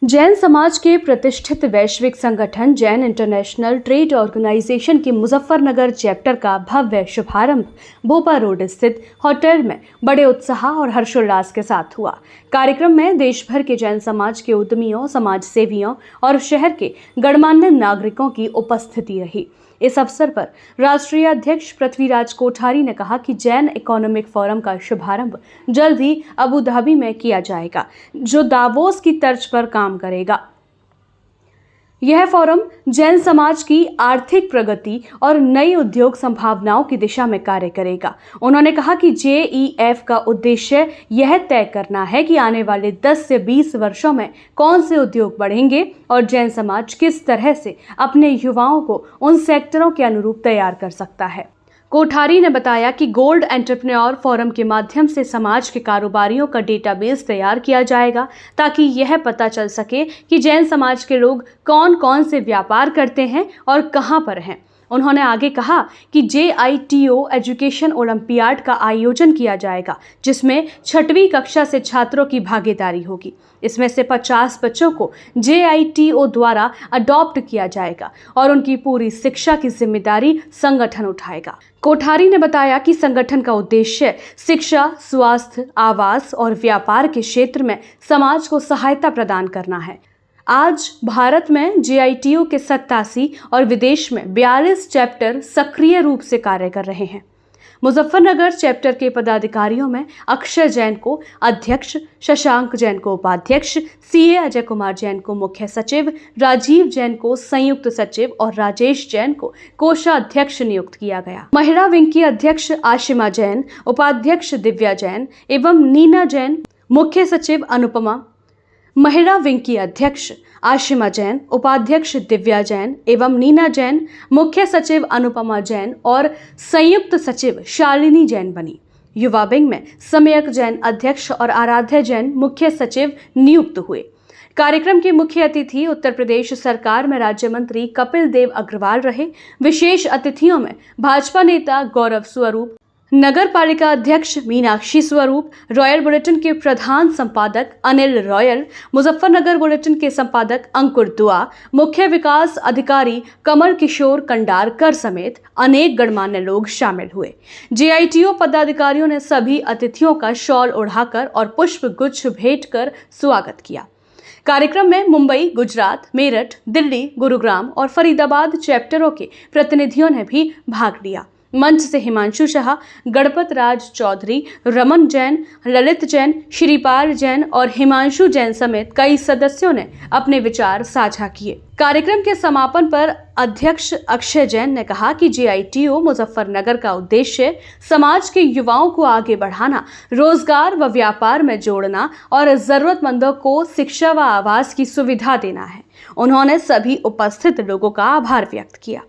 जैन समाज के प्रतिष्ठित वैश्विक संगठन जैन इंटरनेशनल ट्रेड ऑर्गेनाइजेशन की मुजफ्फरनगर चैप्टर का भव्य शुभारंभ भोपा रोड स्थित होटल में बड़े उत्साह और हर्षोल्लास के साथ हुआ। कार्यक्रम में देश भर के जैन समाज के उद्यमियों, समाज सेवियों और शहर के गणमान्य नागरिकों की उपस्थिति रही। इस अवसर पर राष्ट्रीय अध्यक्ष पृथ्वीराज कोठारी ने कहा कि जैन इकोनॉमिक फोरम का शुभारंभ जल्द ही अबू धाबी में किया जाएगा, जो दावोस की तर्ज पर काम करेगा। यह फोरम जैन समाज की आर्थिक प्रगति और नई उद्योग संभावनाओं की दिशा में कार्य करेगा। उन्होंने कहा कि JEF का उद्देश्य यह तय करना है कि आने वाले 10 से 20 वर्षों में कौन से उद्योग बढ़ेंगे और जैन समाज किस तरह से अपने युवाओं को उन सेक्टरों के अनुरूप तैयार कर सकता है। कोठारी ने बताया कि गोल्ड एंटरप्रेन्योर फोरम के माध्यम से समाज के कारोबारियों का डेटाबेस तैयार किया जाएगा, ताकि यह पता चल सके कि जैन समाज के लोग कौन कौन से व्यापार करते हैं और कहां पर हैं। उन्होंने आगे कहा कि JITO एजुकेशन ओलंपियाड का आयोजन किया जाएगा, जिसमें 6वीं कक्षा से छात्रों की भागीदारी होगी। इसमें से 50 बच्चों को JITO द्वारा अडॉप्ट किया जाएगा और उनकी पूरी शिक्षा की जिम्मेदारी संगठन उठाएगा। कोठारी ने बताया कि संगठन का उद्देश्य शिक्षा, स्वास्थ्य, आवास और व्यापार के क्षेत्र में समाज को सहायता प्रदान करना है। आज भारत में JITO के 87 और विदेश में 42 चैप्टर सक्रिय रूप से कार्य कर रहे हैं। मुजफ्फरनगर चैप्टर के पदाधिकारियों में अक्षय जैन को अध्यक्ष, शशांक जैन को उपाध्यक्ष, CA अजय कुमार जैन को मुख्य सचिव, राजीव जैन को संयुक्त सचिव और राजेश जैन को कोषाध्यक्ष नियुक्त किया गया। महिला विंग की अध्यक्ष आशिमा जैन, उपाध्यक्ष दिव्या जैन एवं नीना जैन, मुख्य सचिव अनुपमा। महिला विंग की अध्यक्ष आशिमा जैन, उपाध्यक्ष दिव्या जैन एवं नीना जैन, मुख्य सचिव अनुपमा जैन और संयुक्त सचिव शालिनी जैन बनी। युवा विंग में सम्यक जैन अध्यक्ष और आराध्य जैन मुख्य सचिव नियुक्त हुए। कार्यक्रम के मुख्य अतिथि उत्तर प्रदेश सरकार में राज्य मंत्री कपिल देव अग्रवाल रहे। विशेष अतिथियों में भाजपा नेता गौरव स्वरूप, नगर पालिका अध्यक्ष मीनाक्षी स्वरूप, रॉयल बुलेटिन के प्रधान संपादक अनिल रॉयल, मुजफ्फरनगर बुलेटिन के संपादक अंकुर दुआ, मुख्य विकास अधिकारी कमल किशोर कंडारकर समेत अनेक गणमान्य लोग शामिल हुए। JITO पदाधिकारियों ने सभी अतिथियों का शॉल ओढ़ाकर और पुष्प गुच्छ भेंट कर स्वागत किया। कार्यक्रम में मुंबई, गुजरात, मेरठ, दिल्ली, गुरुग्राम और फरीदाबाद चैप्टरों के प्रतिनिधियों ने भी भाग लिया। मंच से हिमांशु शाह, गणपत राज चौधरी, रमन जैन, ललित जैन, श्रीपाल जैन और हिमांशु जैन समेत कई सदस्यों ने अपने विचार साझा किए। कार्यक्रम के समापन पर अध्यक्ष अक्षय जैन ने कहा कि JITO मुजफ्फरनगर का उद्देश्य समाज के युवाओं को आगे बढ़ाना, रोजगार व व्यापार में जोड़ना और जरूरतमंदों को शिक्षा व आवास की सुविधा देना है। उन्होंने सभी उपस्थित लोगों का आभार व्यक्त किया।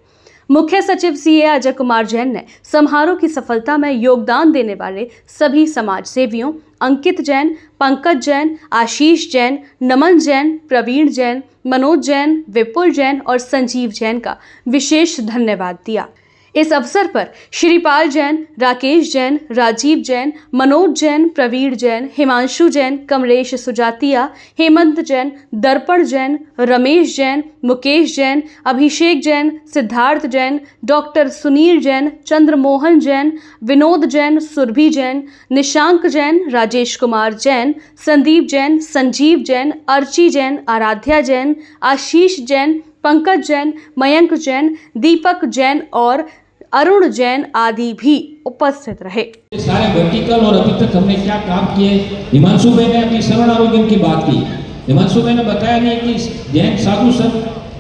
मुख्य सचिव CA अजय कुमार जैन ने समारोह की सफलता में योगदान देने वाले सभी समाज सेवियों अंकित जैन, पंकज जैन, आशीष जैन, नमन जैन, प्रवीण जैन, मनोज जैन, विपुल जैन और संजीव जैन का विशेष धन्यवाद दिया। इस अवसर पर श्रीपाल जैन, राकेश जैन, राजीव जैन, मनोज जैन, प्रवीण जैन, हिमांशु जैन, कमलेश सुजातिया, हेमंत जैन, दर्पण जैन, रमेश जैन, मुकेश जैन, अभिषेक जैन, सिद्धार्थ जैन, डॉक्टर सुनील जैन, चंद्रमोहन जैन, विनोद जैन, सुरभि जैन, निशांक जैन, राजेश कुमार जैन, संदीप जैन, संजीव जैन, अर्ची जैन, आराध्या जैन, आशीष जैन, पंकज जैन, मयंक जैन, दीपक जैन और अरुण जैन आदि भी उपस्थित रहे। सारे वर्टिकल और अभी तक हमने क्या काम किए। हिमांशु भाई ने अपनी श्रवण आरोग्य की बात की। हिमांशु भाई ने बताया नहीं कि जैन साधु संत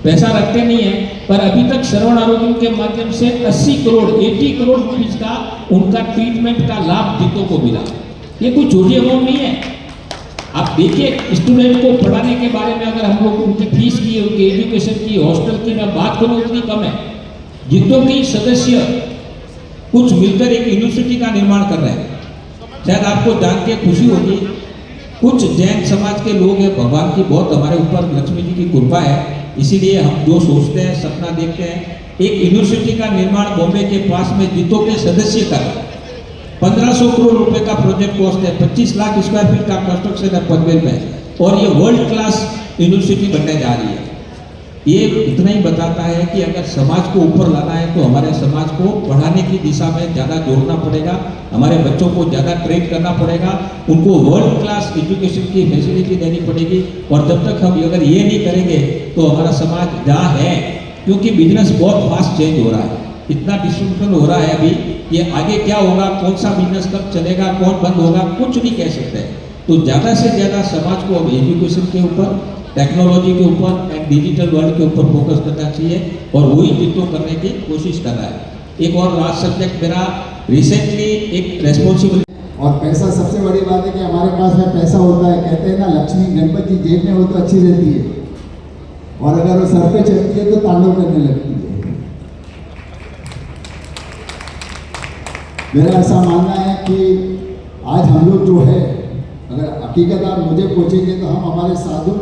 पैसा रखते नहीं है, पर अभी तक श्रवण आरोग्य के माध्यम से 80 करोड़ रुपीज का उनका ट्रीटमेंट का लाभ जितों को मिला। ये कोई छोटी अमाउंट नहीं है। आप देखिए, स्टूडेंट को पढ़ाने के बारे में अगर हम लोग उनकी फीस की, उनके एजुकेशन की, हॉस्टल की मैं बात करूँ, उतनी कम है। जितों के सदस्य कुछ मिलकर एक यूनिवर्सिटी का निर्माण कर रहे हैं। शायद आपको जान के खुशी होगी, कुछ जैन समाज के लोग हैं, भगवान की बहुत हमारे ऊपर लक्ष्मी जी की कृपा है, इसीलिए हम जो सोचते हैं, सपना देखते हैं, एक यूनिवर्सिटी का निर्माण बॉम्बे के पास में जितों के सदस्य कर 1500 करोड़ रुपए का प्रोजेक्ट कॉस्ट है, 25 लाख स्क्वायर फीट का कंस्ट्रक्शन है पनवेल में, और ये वर्ल्ड क्लास यूनिवर्सिटी बनने जा रही है। ये इतना ही बताता है कि अगर समाज को ऊपर लाना है तो हमारे समाज को बढ़ाने की दिशा में ज़्यादा जोड़ना पड़ेगा, हमारे बच्चों को ज़्यादा ट्रेन करना पड़ेगा, उनको वर्ल्ड क्लास एजुकेशन की फैसिलिटी देनी पड़ेगी। और जब तक हम अगर ये नहीं करेंगे तो हमारा समाज जहाँ है, क्योंकि बिजनेस बहुत फास्ट चेंज हो रहा है, इतना डिस्ट्रीब्यूशन हो रहा है अभी, ये आगे क्या होगा, कौन सा बिजनेस कब चलेगा, कौन बंद होगा, कुछ नहीं कह सकते। तो ज़्यादा से ज़्यादा समाज को अब एजुकेशन के ऊपर, टेक्नोलॉजी के ऊपर एंड डिजिटल वर्ल्ड के ऊपर फोकस करना चाहिए और वही जितो करने की कोशिश कर रहा है। एक और लास्ट सब्जेक्ट मेरा रिसेंटली एक रेस्पॉन्सिबल। और पैसा सबसे बड़ी बात है कि हमारे पास में पैसा होता है, कहते हैं ना लक्ष्मी गणपति जेब में हो तो अच्छी रहती है, और अगर वो सर पे चढ़ती है तो तांडव करने लगती है। मेरा ऐसा मानना है कि आज हम लोग जो है, अगर हकीकत आप मुझे पूछेंगे तो हम हमारे साधु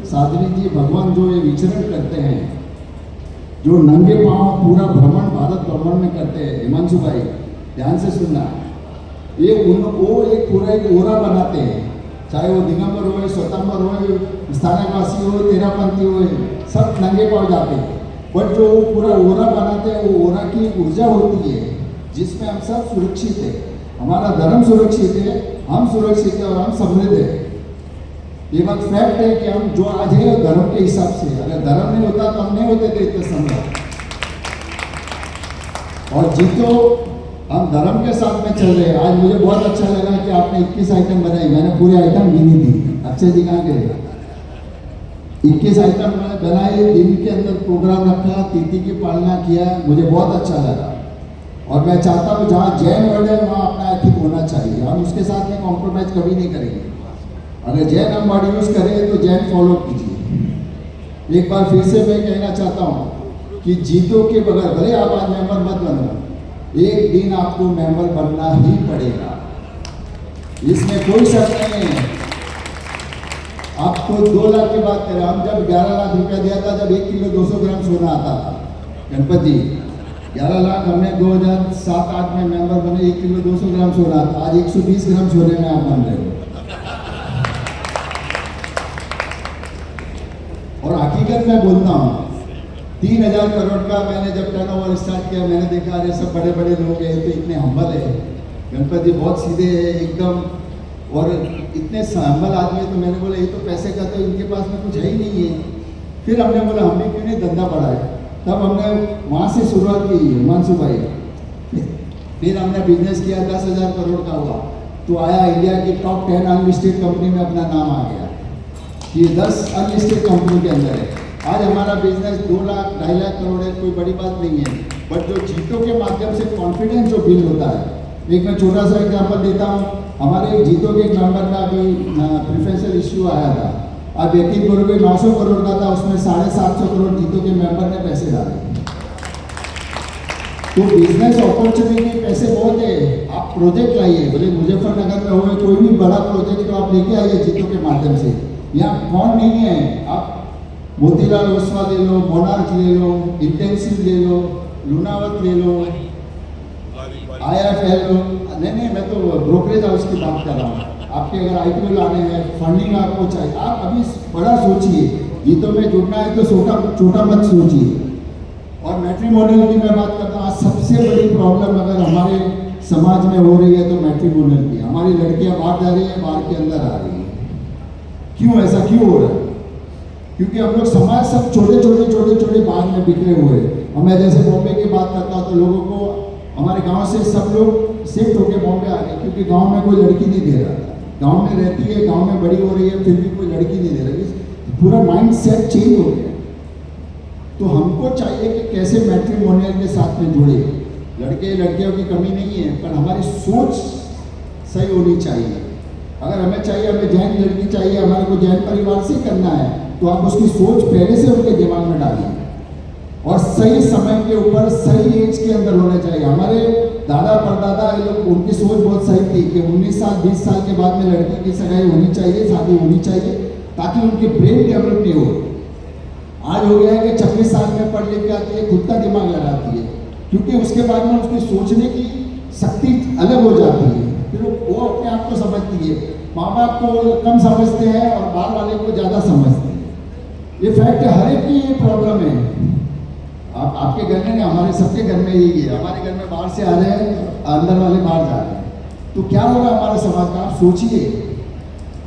साध्वी जी भगवान जो ये विचरण करते हैं, जो नंगे पांव पूरा भ्रमण भारत भ्रमण में करते हैं, हिमांशु भाई ध्यान से सुनना, ये वो एक पूरा एक ओरा बनाते हैं, चाहे वो दिगंबर हो, स्वतंबर हो, स्थानकवासी हो, तेरापंथी हो, सब नंगे पांव जाते हैं। बट जो पूरा ओरा बनाते हैं, वो ओरा की ऊर्जा होती है जिसमें हम सब सुरक्षित है, हमारा धर्म सुरक्षित है, हम सुरक्षित है और हम समृद्ध है। ये बात फैक्ट है कि हम जो आज है धर्म के हिसाब से, अगर धर्म नहीं होता तो हम नहीं होते थे इतने संभव। और जीतो हम धर्म के साथ में चल रहे हैं। आज मुझे बहुत अच्छा लगा कि आपने 21 आइटम बनाई, मैंने पूरी आइटम गिनी थी। अक्षय जी कहाँ गए? 21 आइटम मैंने बनाई, दिन के अंदर प्रोग्राम रखा, तिथि की पालना किया, मुझे बहुत अच्छा लगा। और मैं चाहता हूँ जहाँ जैन वर्ड है वहाँ अपना एथिक होना चाहिए, हम उसके साथ में कॉम्प्रोमाइज कभी नहीं करेंगे। अगर जैन हम वर्ड यूज करें तो जैन फॉलो कीजिए। एक बार फिर से मैं कहना चाहता हूँ कि जीतो के बगैर, भले आप आज मेंबर मत बनो, एक दिन आपको मेंबर बनना ही पड़ेगा, इसमें कोई शक नहीं है। आपको 2 लाख की बात करें, हम जब 11 लाख रुपया दिया था, जब 1 किलो 200 ग्राम सोना आता था, गणपत जी 11 लाख हमने 2007-8 में मेंबर बने, 1 किलो 200 ग्राम सोना था, आज 120 ग्राम सोने में आप बन रहे हो। और हकीकत में बोलता हूँ, 3000 करोड़ का मैंने जब टर्नओवर स्टार्ट किया, मैंने देखा अरे सब बड़े बड़े लोग हैं, तो इतने हम्बल है, गणपत जी बहुत सीधे है एकदम, और इतने हम्बल आदमी है। तो मैंने बोला ये तो पैसे का तो इनके पास में कुछ है ही नहीं है। फिर हमने बोला हम भी क्यों नहीं धंधा बढ़ाए, तब हमने वहाँ से शुरुआत की हिमांशु भाई। फिर हमने बिजनेस किया, 10,000 करोड़ का हुआ, तो आया इंडिया की टॉप 10 अनलिस्टेड कंपनी में अपना नाम आ गया, ये 10 अनलिस्टेड कंपनी के अंदर है। आज हमारा बिजनेस 2 लाख 2.5 लाख करोड़ है, कोई बड़ी बात नहीं है। बट जो जीतों के माध्यम से कॉन्फिडेंस जो बिल्ड होता है, एक मैं छोटा सा एग्जाम्पल देता हूँ। हमारे जीतों के एक मेंबर का अभी प्रेफरेंशियल इश्यू आया था, अब यकीन करोगे 900 करोड़ का था, उसमें 750 करोड़ जीतों के मेंबर ने पैसे डाले। तो बिजनेस अपॉर्चुनिटी पैसे बहुत है, आप प्रोजेक्ट लाइए, भले मुजफ्फरनगर में हो, कोई भी बड़ा प्रोजेक्ट तो आप लेके आइए जीतों के माध्यम से। यहाँ कौन नहीं है, आप मोतीलाल ओसवाल ले लो, मोनार्क ले लो, इंटेंसिव ले लो, लूनावत ले लो, IIFL लो, नहीं मैं तो ब्रोकरेज हाउस की बात कर रहा हूँ। आपके अगर IPO लाने हैं, फंडिंग आपको चाहिए, आप अभी बड़ा सोचिए, जीतों में जुड़ना है तो छोटा मत सोचिए। और मैट्रिमोनियल की मैं बात करता हूँ, आज सबसे बड़ी प्रॉब्लम अगर हमारे समाज में हो रही है तो मैट्रिमोनियल की, हमारी लड़कियाँ बाहर जा रही है, बाहर के अंदर आ रही है। क्यों ऐसा क्यों हो रहा है? क्योंकि हम लोग समाज सब छोटे बाग में बिखरे हुए हैं। और मैं जैसे बॉम्बे की बात करता हूँ तो लोगों को, हमारे गांव से सब लोग शिफ्ट होकर बॉम्बे आ गए, क्योंकि गांव में कोई लड़की नहीं दे रहा था। गांव में रहती है, गांव में बड़ी हो रही है, फिर भी कोई लड़की नहीं दे रही, पूरा माइंड सेट चेंज हो गया। तो हमको चाहिए कि कैसे मैट्रिमोनियल के साथ में जुड़े। लड़के लड़कियों की कमी नहीं है, पर हमारी सोच सही होनी चाहिए। अगर हमें चाहिए, हमें जैन लड़की चाहिए, हमारे को जैन परिवार से करना है, तो आप उसकी सोच पहले से उनके दिमाग में डालिए, और सही समय के ऊपर सही एज के अंदर होने चाहिए। हमारे दादा परदादा ये लोग, उनकी सोच बहुत सही थी कि 19 साल 20 साल के बाद में लड़की की सगाई होनी चाहिए, शादी होनी चाहिए, ताकि उनके ब्रेन डेवलप नहीं हो। आज हो गया है कि 26 साल में पढ़ लिख के आती है, खुद का दिमाग लगाती है, क्योंकि उसके बाद में उसकी सोचने की शक्ति अलग हो जाती है, फिर वो अपने आप को समझती है। माँ बाप को कम समझते हैं और बाहर वाले को ज़्यादा समझते हैं। ये फैक्ट है, हर एक की ये प्रॉब्लम है। आपके घर में नहीं, हमारे सबके घर में यही है। हमारे घर में बाहर से आ रहे हैं, अंदर वाले बाहर जा रहे हैं, तो क्या होगा हमारे समाज का? आप सोचिए।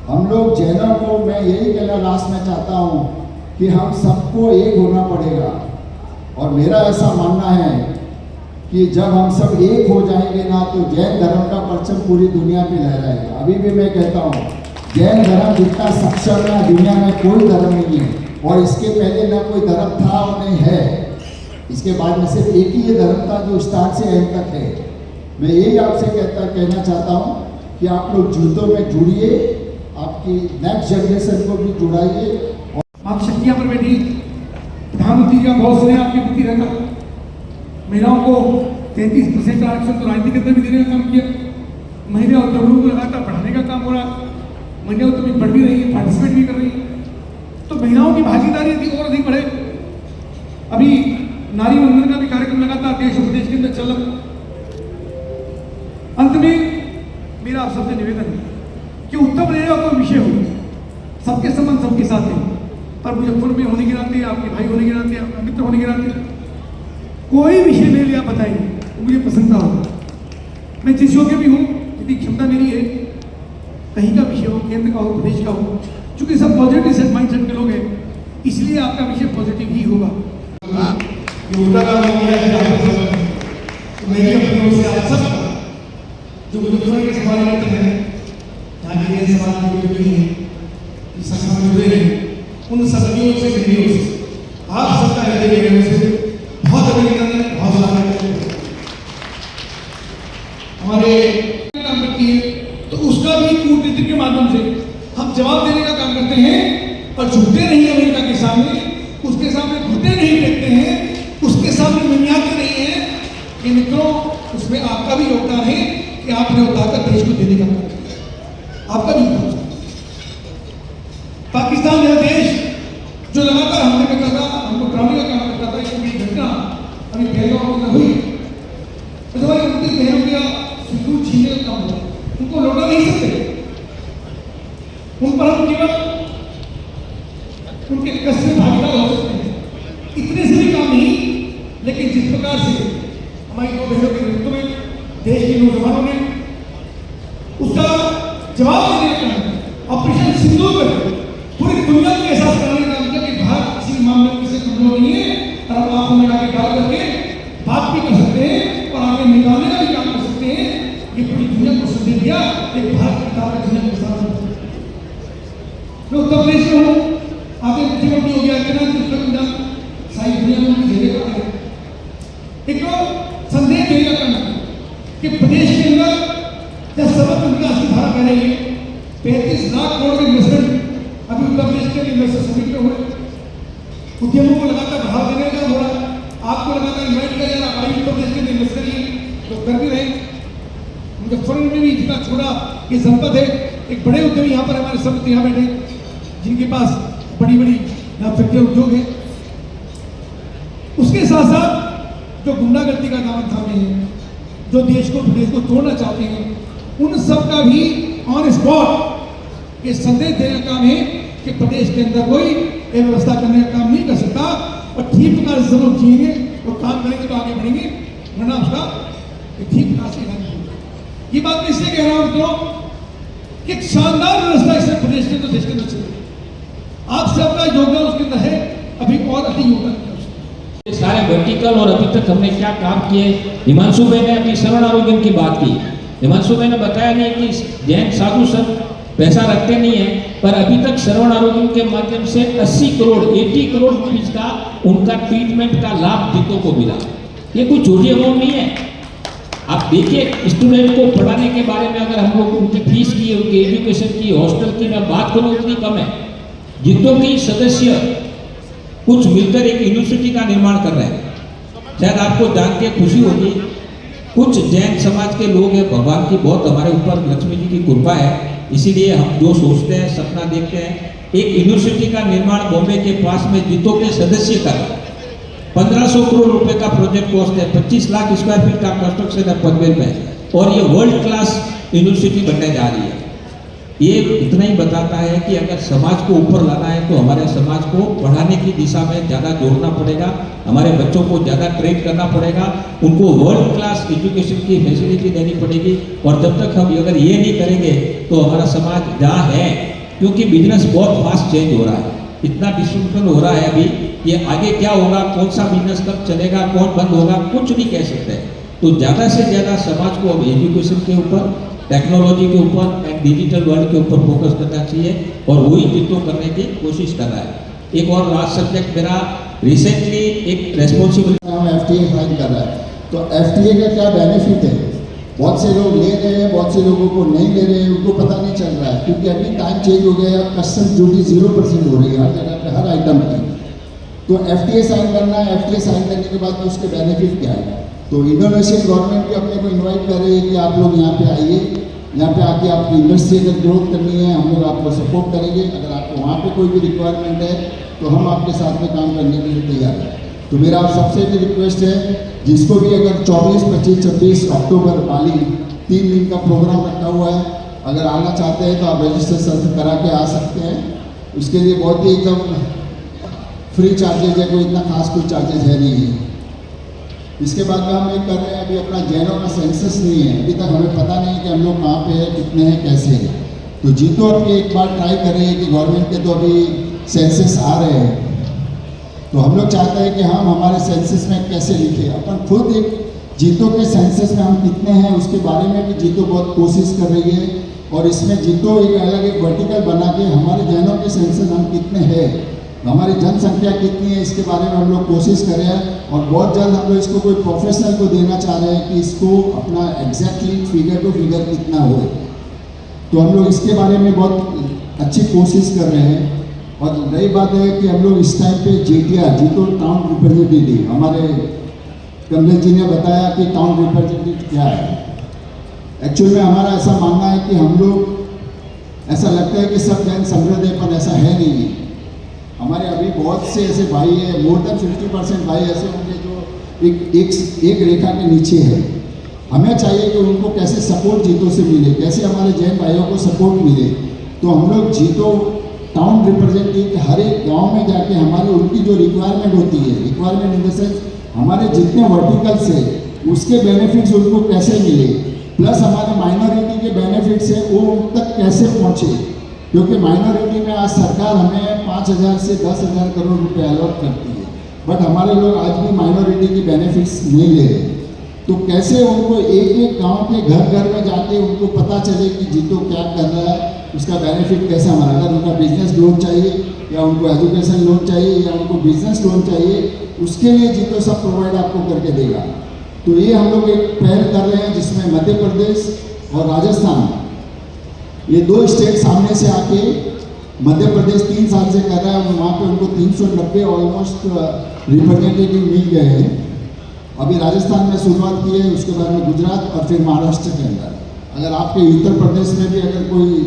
हम लोग जैनों को मैं यही कहना लास्ट में चाहता हूँ कि हम सबको एक होना पड़ेगा। और मेरा ऐसा मानना है कि जब हम सब एक हो जाएंगे ना, तो जैन धर्म का परचम पूरी दुनिया पे लहराएगा। अभी भी मैं कहता हूँ, जैन धर्म जितना सक्षम है दुनिया में कोई धर्म नहीं है, और इसके पहले ना कोई धर्म था और नहीं है। इसके बाद में सिर्फ एक ही ये धर्म था जो स्टार्ट से एंड तक है। मैं यही आपसे कहना चाहता हूँ कि आप लोग जूतों में जुड़िए, आपकी नेक्स्ट जनरेशन को भी जुड़ाइए। आप शक्तियाँ पर बैठी, प्रधानमंत्री का बहुत स्नेह आपके प्रति रहता। महिलाओं को 33% आरक्षण तो राजनीति के अंदर भी देने का काम किया। महिला उद्योगों को लगातार बढ़ाने का काम हो रहा। महिला उद्योग बढ़ भी रही है, पार्टिसिपेट भी कर रही है, तो महिलाओं की भागीदारी यदि और अधिक बढ़े। अभी नारी वंदन का भी कार्यक्रम लगातार देश और प्रदेश के अंदर चल रहा। अंत में मेरा आप सबसे निवेदन है कि उत्तर प्रदेश का कोई विषय हो, सबके संबंध सबके साथ है, पर मुजफ्फर में होने के नाते, आपके भाई होने के नाते, आपका मित्र होने के नाते, कोई विषय ले लिया बताइए, मुझे पसंद ना हो। मैं जिस योग्य भी हूँ, यदि क्षमता मेरी है, कहीं का विषय हो, केंद्र का हो, प्रदेश का हो, चूंकि सब पॉजिटिव सेट माइंड सेट के लोग हैं, इसलिए आपका विषय पॉजिटिव ही होगा। मेरी अपनी ओर से आप सब जो मुजफ्फर के सवाल करते हैं, जहाँ के लिए सवाल जुड़े हैं, इस संस्था में जुड़े हैं, उन सभी से मेरी ओर से आप सबका हृदय से बहुत अभिनंदन है, बहुत स्वागत है। हमारे काम करती है तो उसका भी कूटनीति के माध्यम से हम जवाब देने का काम करते हैं, और झुकते नहीं अमेरिका के सामने, उसके सामने घुटने नहीं टेकते हैं, उसके सामने मिमियाते नहीं है। कि मित्रों, उसमें आपका भी योगदान है कि आपने उठाकर देश को देने का काम किया, आपका भी योगदान। पाकिस्तान जैसा देश जो लगातार हमले करता था, हमको ड्रामे का काम करता था, एक घटना अभी पहलगांव में हुई, तो हमारे 29 बहनों का सिंदूर छीनने का काम हुआ, उनको लौटा नहीं सकते, उन पर हम केवल उनके कष्ट में भागीदार हो सकते हैं। इतने से भी काम नहीं, लेकिन जिस प्रकार से हमारी दो बहनों के नेतृत्व में देश के नौजवानों ने उसका जवाब देने का काम, ऑपरेशन सिंदूर पर पूरी दुनिया को एहसास कराने का काम किया कि भारत किसी मामले में किसी कमजोर नहीं है, और हम आपको मिला के डाल करके बात भी कर सकते हैं और आगे निकालने का भी काम कर सकते हैं। ये पूरी दुनिया को संदेश दिया, एक भारत की ताकत दुनिया के साथ। मैं उत्तर प्रदेश में हूँ, आगे मुख्यमंत्री हो गया, सारी दुनिया में उनकी जगह का है। एक संदेश देने का काम कि प्रदेश के अंदर जब सर्वत्र विकास की धारा बह रही है, 35 लाख करोड़ के इन्वेस्टमेंट अभी उत्तर प्रदेश के इन्वेस्टर समिट में हो रहे। उद्यमों को लगातार बढ़ावा देने का हो रहा है, आपको लगातार इन्वाइट किया जा रहा है, उत्तर प्रदेश के इन्वेस्ट करिए, तो कर भी रहे। मुजफ्फर में भी जितना छोड़ा ये संपत्ति है, एक बड़े उद्यमी यहाँ पर हमारे सब यहाँ बैठे, जिनके पास बड़ी बड़ी यहाँ फैक्ट्री उद्योग है। उसके साथ साथ जो गुंडागर्दी का दामन थामे हैं, जो देश को प्रदेश को तोड़ना चाहते हैं, उन सब का भी ऑन स्पॉट ये संदेश देने का काम है कि प्रदेश के अंदर कोई व्यवस्था करने का काम नहीं कर सकता, और ठीक प्रकार से लोग जिएंगे और काम करेंगे तो आगे बढ़ेंगे, वरना उसका ठीक प्रकार से ये बात मैं इसलिए कह रहा हूं मित्रों कि एक शानदार व्यवस्था इसमें प्रदेश के अंदर देश के अंदर चल रही है। आप सबका योगदान उसके अंदर है, अभी और अधिक योगदान सारे वर्टिकल और अभी तक हमने क्या काम किए। हिमांशु भाई ने अपनी श्रवण आरोग्य की बात की। हिमांशु भाई ने बताया नहीं कि जैन साधु संत पैसा रखते नहीं है, पर अभी तक श्रवण आरोग्य के माध्यम से 80 करोड़ रुपीज का उनका ट्रीटमेंट का लाभ जीतों को मिला। ये कोई छोटी अमाउंट नहीं है। आप देखिए, स्टूडेंट को पढ़ाने के बारे में अगर हम लोग उनकी फीस की, उनकी एजुकेशन की, हॉस्टल की मैं बात करूँ, उतनी कम है। जीतों की सदस्य कुछ मिलकर एक यूनिवर्सिटी का निर्माण कर रहे हैं। शायद आपको जान के खुशी होगी, कुछ जैन समाज के लोग हैं, भगवान की बहुत हमारे ऊपर लक्ष्मी जी की कृपा है, इसीलिए हम जो सोचते हैं, सपना देखते हैं, एक यूनिवर्सिटी का निर्माण बॉम्बे के पास में जीतों के सदस्य कर 1500 करोड़ रुपए का प्रोजेक्ट कॉस्ट है, 25 लाख स्क्वायर फीट का कंस्ट्रक्शन है पनवेल में, और ये वर्ल्ड क्लास यूनिवर्सिटी बनने जा रही है। ये इतना ही बताता है कि अगर समाज को ऊपर लाना है तो हमारे समाज को बढ़ाने की दिशा में ज़्यादा जोड़ना पड़ेगा, हमारे बच्चों को ज़्यादा ट्रेन करना पड़ेगा, उनको वर्ल्ड क्लास एजुकेशन की फैसिलिटी देनी पड़ेगी। और जब तक हम अगर ये नहीं करेंगे तो हमारा समाज जहाँ है, क्योंकि बिजनेस बहुत फास्ट चेंज हो रहा है, इतना डिस्ट्रीब्यूशन हो रहा है अभी, ये आगे क्या होगा, कौन सा बिजनेस कब चलेगा, कौन बंद होगा, कुछ नहीं कह सकते। तो ज़्यादा से ज़्यादा समाज को अब एजुकेशन के ऊपर, टेक्नोलॉजी के ऊपर एंड डिजिटल वर्ल्ड के ऊपर फोकस करना चाहिए और वही जितो करने की कोशिश कर रहा है। एक और लास्ट सब्जेक्ट मेरा रिसेंटली एक रेस्पॉन्सिबल FTA साइन कर रहा है, तो FTA का क्या बेनिफिट है? बहुत से लोग ले रहे हैं, बहुत से लोगों को नहीं ले रहे हैं, उनको पता नहीं चल रहा है, क्योंकि अभी टाइम चेंज हो गया है, कस्टम ड्यूटी 0% हो रही है हर जगह पे, हर आइटम की। तो FTA साइन करना है, FTA साइन करने के बाद उसके बेनिफिट क्या है? तो इंडोनेशियन गवर्नमेंट भी अपने को इन्वाइट कर रही है कि आप लोग यहाँ पे आइए, यहाँ पे आके आपकी इंडस्ट्री अगर ग्रोथ करनी है, हम लोग आपको सपोर्ट करेंगे। अगर आपको वहाँ पे कोई भी रिक्वायरमेंट है तो हम आपके साथ में काम करने के लिए तैयार हैं। तो मेरा आप सबसे भी रिक्वेस्ट है, जिसको भी अगर 24, 25, 26 अक्टूबर बाली 3 दिन का प्रोग्राम रखा हुआ है, अगर आना चाहते हैं तो आप रजिस्ट्रेशन करा के आ सकते हैं। उसके लिए बहुत ही एकदम फ्री चार्जेज है, कोई इतना खास कोई चार्जेज है नहीं है। इसके बाद में हम एक कर रहे हैं, अभी अपना जैनों का सेंसस नहीं है, अभी तक हमें पता नहीं कि हम लोग कहाँ पे हैं, कितने हैं, कैसे हैं। तो जीतो अपनी एक बार ट्राई कर रहे हैं कि गवर्नमेंट के तो अभी सेंसस आ रहे हैं, तो हम लोग चाहते हैं कि हम हमारे सेंसस में कैसे लिखे, अपन खुद एक जीतो के सेंसस में हम कितने हैं उसके बारे में भी जीतो बहुत कोशिश कर रही है। और इसमें जीतो एक अलग एक वर्टिकल बना के हमारे जैनों के सेंसस हम कितने हैं, हमारी जनसंख्या कितनी है, इसके बारे में हम लोग कोशिश कर रहे हैं। और बहुत जल्द हम लोग इसको कोई प्रोफेशनल को देना चाह रहे हैं कि इसको अपना एग्जैक्टली फिगर टू फिगर कितना हो। तो हम लोग इसके बारे में बहुत अच्छी कोशिश कर रहे हैं। और नई बात है कि हम लोग इस टाइम पे JTR जीतो टाउन रिप्रेजेंटेटिव, हमारे कमलेश जी ने बताया कि टाउन रिप्रेजेंटेटिव क्या है। एक्चुअल में हमारा ऐसा मानना है कि हम लोग, ऐसा लगता है कि सब जैन समृद्ध है, पर ऐसा है नहीं। हमारे अभी बहुत से ऐसे भाई हैं, मोर देन 50% भाई ऐसे होंगे जो एक रेखा के नीचे है। हमें चाहिए कि उनको कैसे सपोर्ट जीतो से मिले, कैसे हमारे जैन भाइयों को सपोर्ट मिले। तो हम लोग जीतो टाउन रिप्रेजेंटेटिव हर एक गांव में जाके हमारी उनकी जो रिक्वायरमेंट होती है, रिक्वायरमेंट इन द सेंस हमारे जितने वर्टिकल्स है उसके बेनिफिट्स उनको कैसे मिले, प्लस हमारे माइनॉरिटी के बेनिफिट्स है वो उन तक कैसे पहुँचे। क्योंकि माइनॉरिटी में आज सरकार हमें 5,000 से 10,000 करोड़ रुपए अलॉट करती है, बट हमारे लोग आज भी माइनॉरिटी के बेनिफिट्स नहीं ले रहे। तो कैसे उनको एक एक गांव के घर घर में जाके उनको पता चले कि जीतो क्या कर रहा है, उसका बेनिफिट कैसे हमारा, अगर उनका बिजनेस लोन चाहिए या उनको एजुकेशन लोन चाहिए या उनको बिजनेस लोन चाहिए, उसके लिए जीतो सब प्रोवाइड आपको करके देगा। तो ये हम लोग एक पहल कर रहे हैं जिसमें मध्य प्रदेश और राजस्थान, ये 2 स्टेट सामने से आके, मध्य प्रदेश 3 साल से कर रहा है, वहाँ पे उनको 390 ऑलमोस्ट रिप्रेजेंटेटिव मिल गए हैं। अभी राजस्थान में शुरुआत की है, उसके बाद में गुजरात और फिर महाराष्ट्र के अंदर। अगर आपके उत्तर प्रदेश में भी अगर कोई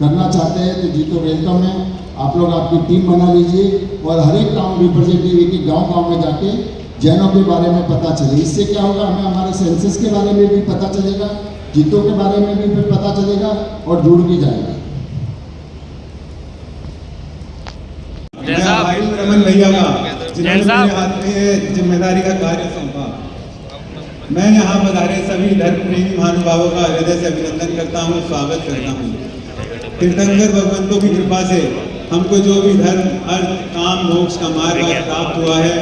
करना चाहते हैं तो जीतो वेलकम है। आप लोग आपकी टीम बना लीजिए और हर एक टाउन रिप्रेजेंटेटिव एक गाँव में जाके जैनों के बारे में पता चले। इससे क्या होगा, हमें हमारे सेंसस के बारे में भी पता चलेगा, जीतों के बारे में भी पता चलेगा और जुड़ भी जाएगा। भाई रमन भैया का जिन्होंने मेरे हाथ में ये जिम्मेदारी का कार्य सौंपा, मैं यहाँ पधारे सभी धर्म प्रेमी महानुभावों का हृदय से अभिनंदन करता हूँ, स्वागत करता हूँ। तीर्थंकर भगवंतों की कृपा से हमको जो भी धर्म, अर्थ, काम, मोक्ष का मार्ग प्राप्त हुआ है,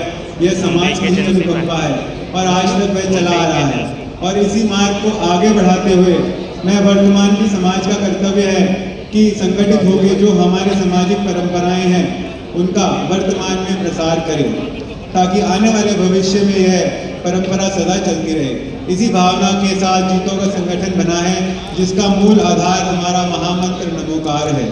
यह समाज की ही अनुकंपा है और आज तक वह चला आ रहा है। और इसी मार्ग को आगे बढ़ाते हुए मैं वर्तमान की समाज का कर्तव्य है कि संगठित होकर जो हमारे सामाजिक परंपराएं हैं उनका वर्तमान में प्रसार करें, ताकि आने वाले भविष्य में यह परंपरा सदा चलती रहे। इसी भावना के साथ जीतों का संगठन बना है, जिसका मूल आधार हमारा महामंत्र नमोकार है।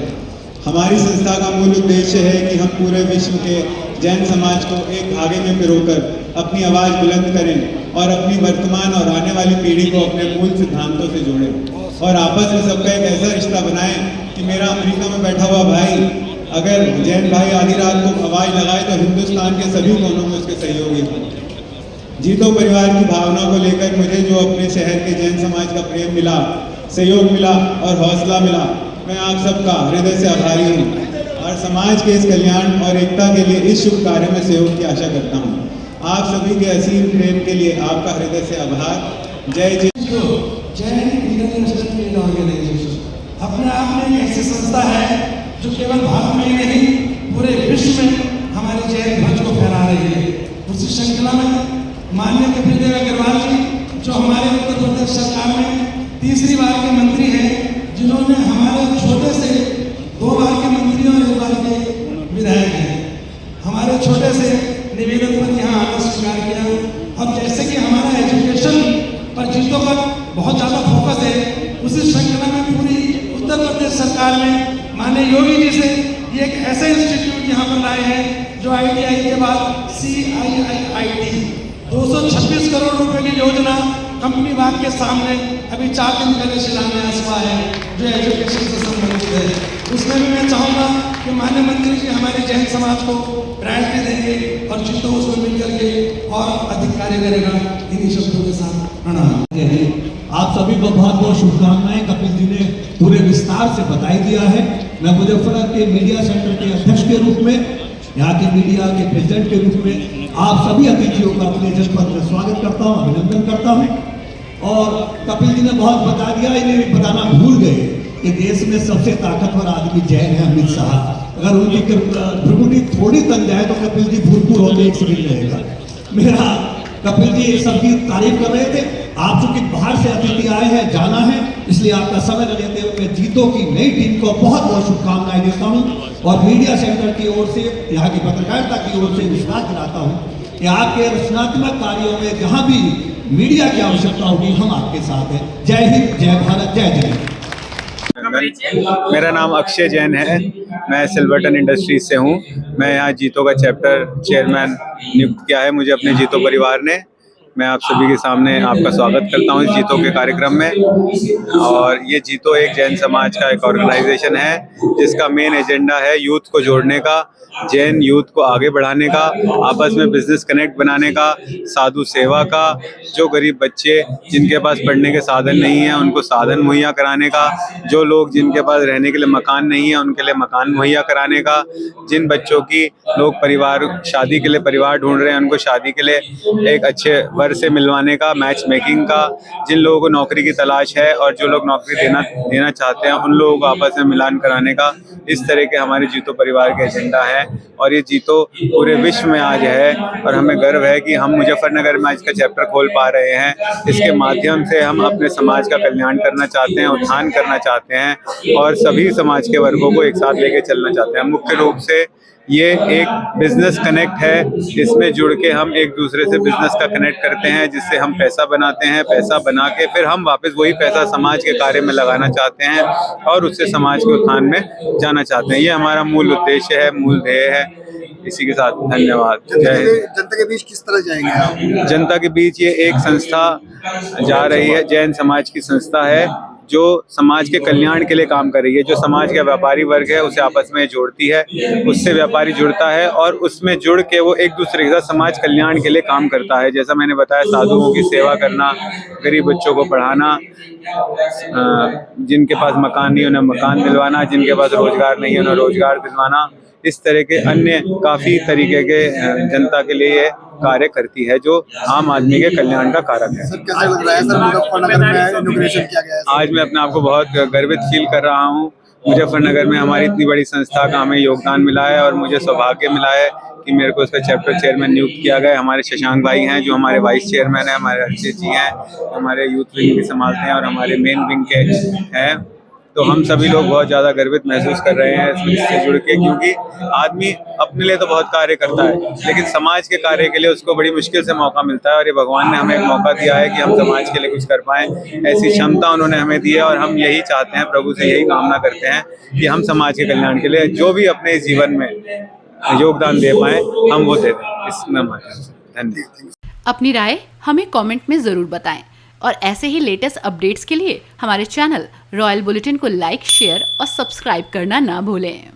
हमारी संस्था का मूल उद्देश्य है कि हम पूरे विश्व के जैन समाज को एक धागे में पिरोकर अपनी आवाज़ बुलंद करें और अपनी वर्तमान और आने वाली पीढ़ी को अपने मूल सिद्धांतों से जोड़ें और आपस में सबका एक ऐसा रिश्ता बनाएं कि मेरा अमेरिका में बैठा हुआ भाई अगर जैन भाई आधी रात को आवाज़ लगाए तो हिंदुस्तान के सभी कोनों में उसके सहयोगी हों। जीतो परिवार की भावना को लेकर मुझे जो अपने शहर के जैन समाज का प्रेम मिला, सहयोग मिला और हौसला मिला, मैं आप सबका हृदय से आभारी हूँ और समाज के इस कल्याण और एकता के लिए इस शुभ कार्य में सहयोग की आशा करता हूँ। आप सभी के असीम प्रेम के लिए आपका हृदय से आभार। जय जैन इंटरनेशनल ट्रेड ऑर्गेनाइजेशन अपने आप में एक ऐसी संस्था है जो केवल भारत में ही नहीं पूरे विश्व में हमारे जैन ध्वज को फहरा रही है। उसी श्रृंखला में माननीय कपिल देव अग्रवाल जी जो हमारे उत्तर प्रदेश सरकार में तीसरी बार के मंत्री हैं, जिन्होंने हमारे छोटे से 2 बार के मंत्री और 1 बार के विधायक हैं, हमारे छोटे से निवेदन पर यहाँ आना स्वीकार किया। और जैसे कि हमारा एजुकेशन पर जितों पर बहुत ज़्यादा फोकस है, उसी श्रृंखला में पूरी उत्तर प्रदेश सरकार में माननीय योगी जी से ये एक ऐसा इंस्टीट्यूट यहाँ पर लाए हैं जो ITI के बाद CIIIT 226 करोड़ रुपए की योजना कंपनी बाग के सामने अभी 4 दिन पहले शिलान्यास हुआ है जो एजुकेशन से संबंधित है। उसमें भी मैं चाहूँगा कि माननीय मंत्री जी हमारे जैन समाज को प्रायोरिटी देंगे और जितना उसमें मिल करके और अधिक कार्य करेगा। इन्हीं शब्दों के साथ प्रणाम। आप सभी को बहुत बहुत शुभकामनाएं। कपिल जी ने पूरे विस्तार से बताई दिया है। मैं मुजफ्फरनगर के मीडिया सेंटर के अध्यक्ष के रूप में, यहाँ के मीडिया के प्रेसिडेंट के रूप में आप सभी अतिथियों का अपने जनपद में स्वागत करता हूँ, अभिनंदन करता हूँ। और कपिल जी ने बहुत बता दिया, इन्हें बताना भूल गए कि देश में सबसे ताकतवर आदमी जैन है अमित शाह। अगर उनकी भ्रुकुटी थोड़ी तन जाए तो कपिल जी भूतपूर्व होने एक सेकंड रहेगा। मेरा कपिल जी सबकी तारीफ कर रहे थे। आप चूंकि बाहर से अतिथि आए हैं, जाना है, इसलिए आपका समय न लेते हुए मैं जीतो की नई टीम को बहुत बहुत शुभकामनाएं देता हूं और मीडिया सेंटर की ओर से, यहाँ की पत्रकारिता की ओर से विश्वास दिलाता हूं कि आपके रचनात्मक कार्यों में जहां भी मीडिया की आवश्यकता होगी हम आपके साथ हैं। जय हिंद, जय भारत, जय जय। मेरा नाम अक्षय जैन है, मैं सिल्वर्टन इंडस्ट्रीज से हूँ। मैं यहाँ जीतो का चैप्टर चेयरमैन नियुक्त किया है मुझे अपने जीतो परिवार ने। मैं आप सभी के सामने आपका स्वागत करता हूँ इस जीतो के कार्यक्रम में। और ये जीतो एक जैन समाज का एक ऑर्गेनाइजेशन है जिसका मेन एजेंडा है यूथ को जोड़ने का, जैन यूथ को आगे बढ़ाने का, आपस में बिजनेस कनेक्ट बनाने का, साधु सेवा का, जो गरीब बच्चे जिनके पास पढ़ने के साधन नहीं है उनको साधन मुहैया कराने का, जो लोग जिनके पास रहने के लिए मकान नहीं है उनके लिए मकान मुहैया कराने का, जिन बच्चों की लोग परिवार शादी के लिए परिवार ढूंढ रहे हैं उनको शादी के लिए एक अच्छे वर से मिलवाने का, मैच मेकिंग का, जिन लोगों को नौकरी की तलाश है और जो लोग नौकरी देना चाहते हैं उन लोगों को आपस में मिलान कराने का, इस तरह के हमारे जीतो परिवार के एजेंडा है। और ये जीतो पूरे विश्व में आज है और हमें गर्व है कि हम मुजफ्फरनगर में आज का चैप्टर खोल पा रहे हैं। इसके माध्यम से हम अपने समाज का कल्याण करना चाहते हैं, उत्थान करना चाहते हैं और सभी समाज के वर्गों को एक साथ लेके चलना चाहते हैं। मुख्य रूप से ये एक बिजनेस कनेक्ट है, इसमें जुड़ के हम एक दूसरे से बिजनेस का कनेक्ट करते हैं जिससे हम पैसा बनाते हैं, पैसा बना के फिर हम वापस वही पैसा समाज के कार्य में लगाना चाहते हैं और उससे समाज के उत्थान में जाना चाहते हैं। ये हमारा मूल उद्देश्य है, मूल ध्येय है। इसी के साथ धन्यवाद। जनता के बीच किस तरह जाएंगे आप? जनता के बीच ये एक संस्था जा रही है, जैन समाज की संस्था है जो समाज के कल्याण के लिए काम कर रही है। जो समाज का व्यापारी वर्ग है उसे आपस में जोड़ती है, उससे व्यापारी जुड़ता है और उसमें जुड़ के वो एक दूसरे के साथ समाज कल्याण के लिए काम करता है। जैसा मैंने बताया, साधुओं की सेवा करना, गरीब बच्चों को पढ़ाना, जिनके पास मकान नहीं उन्हें मकान दिलवाना, जिनके पास रोजगार नहीं उन्हें रोजगार दिलवाना, इस तरह के अन्य काफ़ी तरीके के जनता के लिए कार्य करती है जो आम आदमी के कल्याण का कारक है। सर कैसा लग रहा है सर, मुजफ्फरनगर में इनॉग्रेशन किया गया है? आज मैं अपने आप को बहुत गर्वित फील कर रहा हूँ। मुजफ्फरनगर में हमारी इतनी बड़ी संस्था का हमें योगदान मिला है और मुझे सौभाग्य मिला है कि मेरे को उसका चैप्टर चेयरमैन नियुक्त किया गया है। हमारे शशांक भाई हैं जो हमारे वाइस चेयरमैन हैं, हमारे अर्चित जी हैं, हमारे यूथ विंग भी संभालते हैं और हमारे मेन विंग के हैं। तो हम सभी लोग बहुत ज़्यादा गर्वित महसूस कर रहे हैं इससे जुड़ के, क्योंकि आदमी अपने लिए तो बहुत कार्य करता है लेकिन समाज के कार्य के लिए उसको बड़ी मुश्किल से मौका मिलता है और ये भगवान ने हमें एक मौका दिया है कि हम समाज के लिए कुछ कर पाएँ। ऐसी क्षमता उन्होंने हमें दी है और हम यही चाहते हैं, प्रभु से यही कामना करते हैं कि हम समाज के कल्याण के लिए जो भी अपने जीवन में योगदान दे पाएँ हम वो दे दें। इसमें धन्यवाद। अपनी राय हमें कमेंट में ज़रूर बताएं और ऐसे ही लेटेस्ट अपडेट्स के लिए हमारे चैनल रॉयल बुलेटिन को लाइक, शेयर और सब्सक्राइब करना ना भूलें।